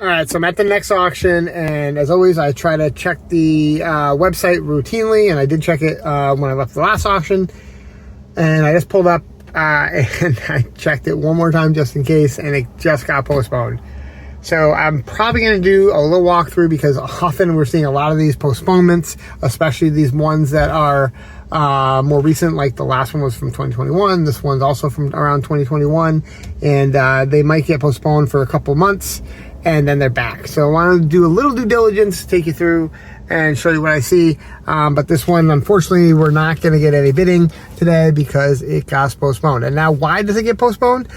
All right, so I'm at the next auction, and as always, I try to check the website routinely, and I did check it when I left the last auction, and I just pulled up and I checked it one more time just in case, and it just got postponed. So I'm probably going to do a little walkthrough because often we're seeing a lot of these postponements, especially these ones that are more recent, like the last one was from 2021. This one's also from around 2021, and they might get postponed for a couple months, and then they're back. So I want to do a little due diligence, take you through and show you what I see. But this one, unfortunately, we're not going to get any bidding today because it got postponed. And now, why does it get postponed?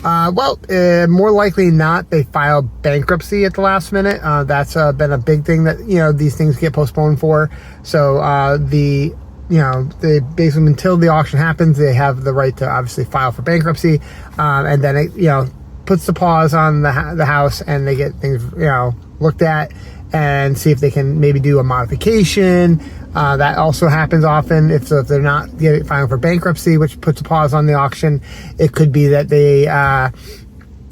More likely not, they filed bankruptcy at the last minute. That's been a big thing that, these things get postponed for. So they basically, until the auction happens, they have the right to obviously file for bankruptcy. And then it, puts the pause on the house, and they get things, looked at and see if they can maybe do a modification. That also happens often. If they're not filing for bankruptcy, which puts a pause on the auction, it could be that they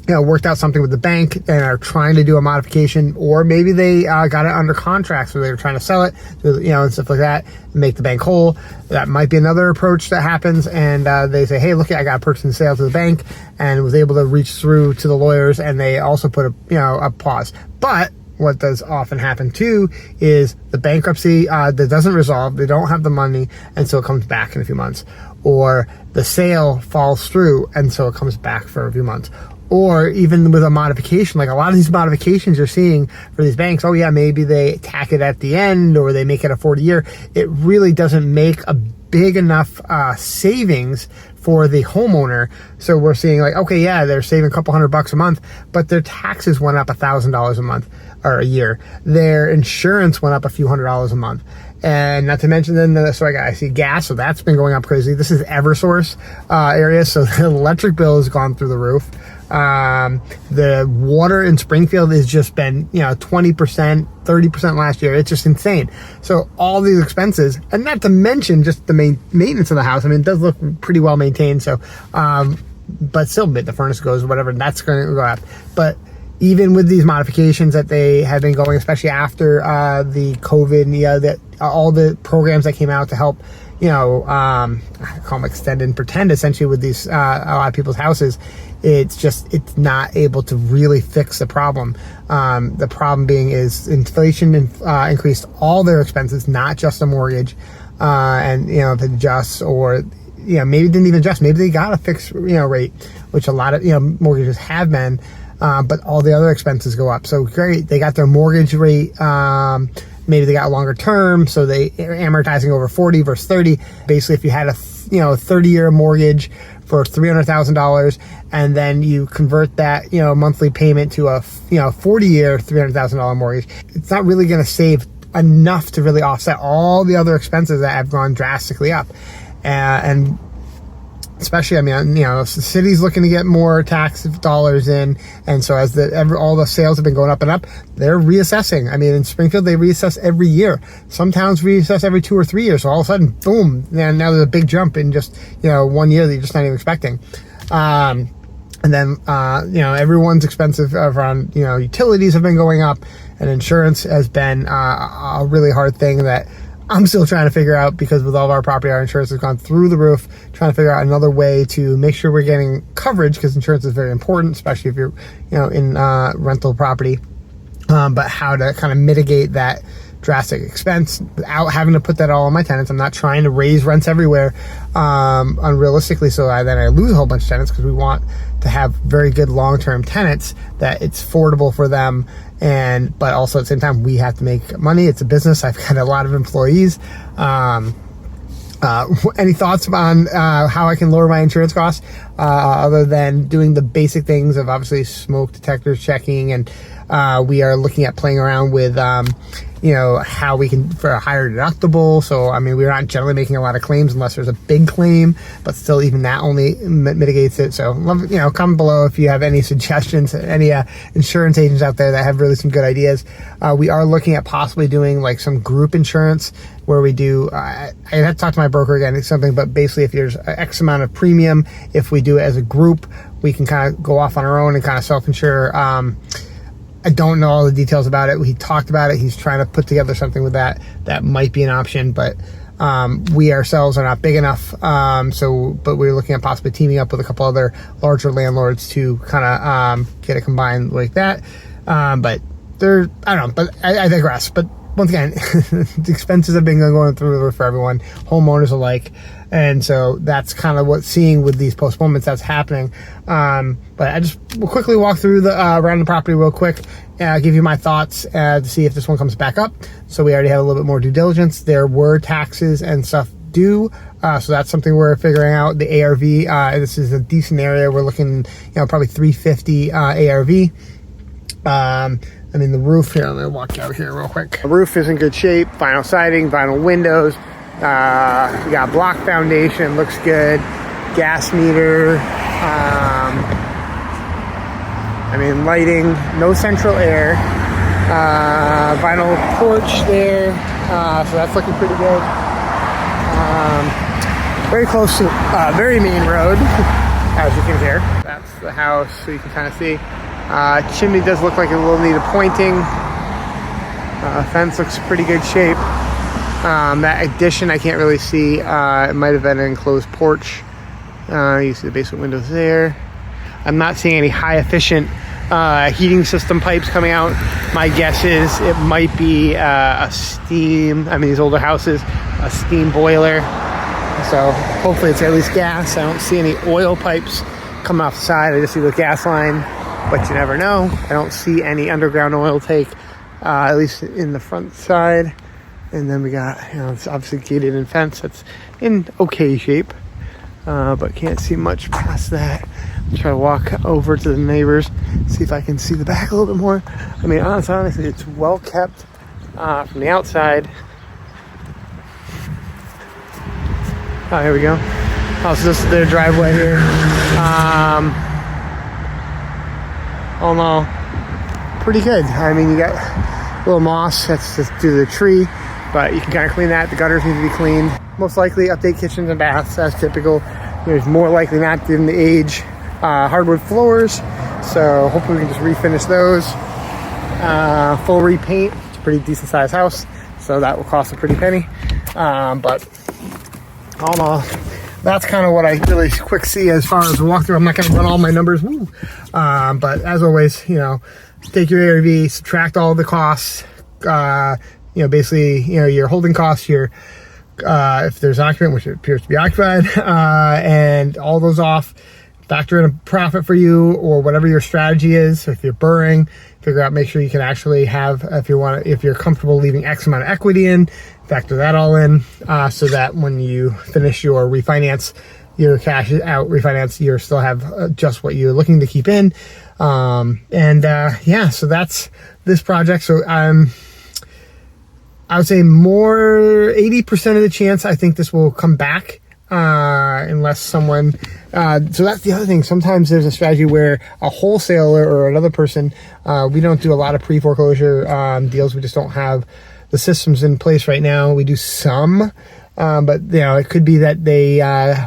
worked out something with the bank and are trying to do a modification, or maybe they got it under contract, so they were trying to sell it, and stuff like that, and make the bank whole. That might be another approach that happens, and they say, hey, look, I got a purchase and sale to the bank, and was able to reach through to the lawyers, and they also put a pause. But what does often happen too is the bankruptcy that doesn't resolve, they don't have the money, and so it comes back in a few months. Or the sale falls through, and so it comes back for a few months. Or even with a modification, like a lot of these modifications you're seeing for these banks, oh yeah, maybe they tack it at the end, or they make it a 40-year. It really doesn't make a big enough savings for the homeowner. So we're seeing like, okay, yeah, they're saving a couple $100 a month, but their taxes went up $1,000 a month or a year. Their insurance went up a few $100s a month. And not to mention then, I see gas, so that's been going up crazy. This is Eversource area, so the electric bill has gone through the roof. The water in Springfield has just been, 20%, 30% last year. It's just insane. So all these expenses, and not to mention just the maintenance of the house. I mean, it does look pretty well maintained. So, but still, the furnace goes, whatever, and that's going to go up. But even with these modifications that they have been going, especially after the COVID, all the programs that came out to help, I call them extend and pretend, essentially, with these a lot of people's houses, it's not able to really fix the problem. The problem being is inflation increased all their expenses, not just a mortgage, and if it adjusts, or maybe it didn't even adjust, maybe they got a fixed rate, which a lot of mortgages have been. But all the other expenses go up. So great, they got their mortgage rate, maybe they got a longer term, so they are amortizing over 40 versus 30. Basically, if you had a 30-year mortgage for $300,000, and then you convert that monthly payment to a 40-year $300,000 mortgage, it's not really going to save enough to really offset all the other expenses that have gone drastically up. And especially, the city's looking to get more tax dollars in, and so as all the sales have been going up and up, they're reassessing. In Springfield, they reassess every year. Some towns reassess every 2 or 3 years. So all of a sudden, boom! And now there's a big jump in just 1 year that you're just not even expecting. And then everyone's expensive around utilities have been going up, and insurance has been a really hard thing that I'm still trying to figure out, because with all of our property, our insurance has gone through the roof, trying to figure out another way to make sure we're getting coverage, because insurance is very important, especially if you're, in rental property. But how to kind of mitigate that drastic expense without having to put that all on my tenants. I'm not trying to raise rents everywhere unrealistically, so then I lose a whole bunch of tenants, because we want to have very good long-term tenants that it's affordable for them, but also at the same time we have to make money. It's a business. I've got a lot of employees. Any thoughts on how I can lower my insurance costs other than doing the basic things of obviously smoke detectors checking, and we are looking at playing around with how we can, for a higher deductible. So we're not generally making a lot of claims unless there's a big claim, but still, even that only mitigates it. So comment below if you have any suggestions, any insurance agents out there that have really some good ideas. We are looking at possibly doing like some group insurance where we do, I have to talk to my broker again, it's something, but basically if there's X amount of premium, if we do it as a group, we can kind of go off on our own and kind of self-insure I don't know all the details about it. He talked about it. He's trying to put together something with that might be an option, but we ourselves are not big enough. But we're looking at possibly teaming up with a couple other larger landlords to kind of get it combined like that. But I don't know, but I digress. But once again, the expenses have been going through the roof for everyone, homeowners alike. And so that's kind of what's seeing with these postponements that's happening. But I just will quickly walk through around the property real quick, give you my thoughts to see if this one comes back up. So we already have a little bit more due diligence. There were taxes and stuff due. So that's something we're figuring out. The ARV, this is a decent area. We're looking, probably 350 ARV. I mean, the roof here, let me walk out here real quick. The roof is in good shape, vinyl siding, vinyl windows. We got block foundation, looks good. Gas meter. I mean, lighting, no central air. Vinyl porch there. So that's looking pretty good. Very close to very main road, as you can hear. That's the house, so you can kind of see. Chimney does look like it will need a pointing. Fence looks pretty good shape. That addition I can't really see. It might have been an enclosed porch. You see the basement windows there. I'm not seeing any high efficient heating system pipes coming out. My guess is it might be a steam, these older houses, a steam boiler. So hopefully it's at least gas. I don't see any oil pipes coming off the side. I just see the gas line, but you never know. I don't see any underground oil take, at least in the front side. And then we got, it's obviously gated and fenced. It's in okay shape, but can't see much past that. Try to walk over to the neighbors, see if I can see the back a little bit more. Honestly, it's well kept from the outside. Oh, here we go. Oh, so this is their driveway here. Oh no, pretty good. You got a little moss, that's just due to the tree, but you can kind of clean that. The gutters need to be cleaned. Most likely update kitchens and baths as typical. There's more likely not given the age. Hardwood floors, so hopefully we can just refinish those. Full repaint. It's a pretty decent sized house, so that will cost a pretty penny. But all in all, that's kind of what I really quick see as far as the walkthrough. I'm not going to run all my numbers, but as always, take your ARV, subtract all the costs. Basically, your holding costs, your if there's an occupant, which it appears to be occupied, and all those off. Factor in a profit for you or whatever your strategy is. So if you're BRRRRing, figure out, make sure you can actually have, if you're comfortable leaving X amount of equity in, factor that all in, so that when you finish your refinance, your cash out refinance, you still have just what you're looking to keep in. So that's this project. So I would say more 80% of the chance I think this will come back. Unless someone, so that's the other thing. Sometimes there's a strategy where a wholesaler or another person, we don't do a lot of pre-foreclosure deals. We just don't have the systems in place right now. We do some, but it could be that they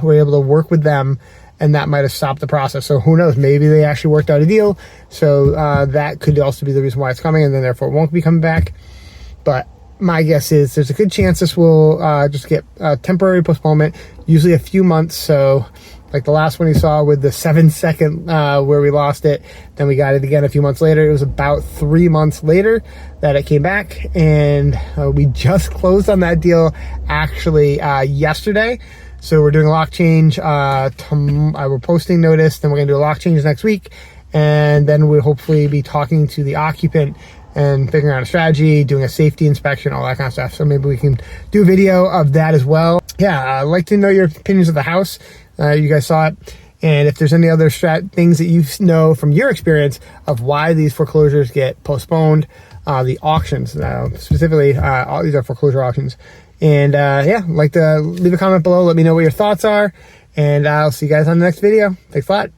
were able to work with them and that might have stopped the process. So who knows? Maybe they actually worked out a deal. So that could also be the reason why it's coming, and then therefore it won't be coming back. But my guess is there's a good chance this will just get a temporary postponement, usually a few months. So like the last one you saw with the 7-second where we lost it, then we got it again a few months later. It was about 3 months later that it came back, and we just closed on that deal actually yesterday. So we're doing a lock change. We're posting notice, then we're gonna do a lock change next week, and then we'll hopefully be talking to the occupant and figuring out a strategy, doing a safety inspection, all that kind of stuff. So maybe we can do a video of that as well. Yeah, I'd like to know your opinions of the house. You guys saw it. And if there's any other things that you know from your experience of why these foreclosures get postponed, the auctions, specifically, these are foreclosure auctions. And like to leave a comment below. Let me know what your thoughts are. And I'll see you guys on the next video. Thanks a lot.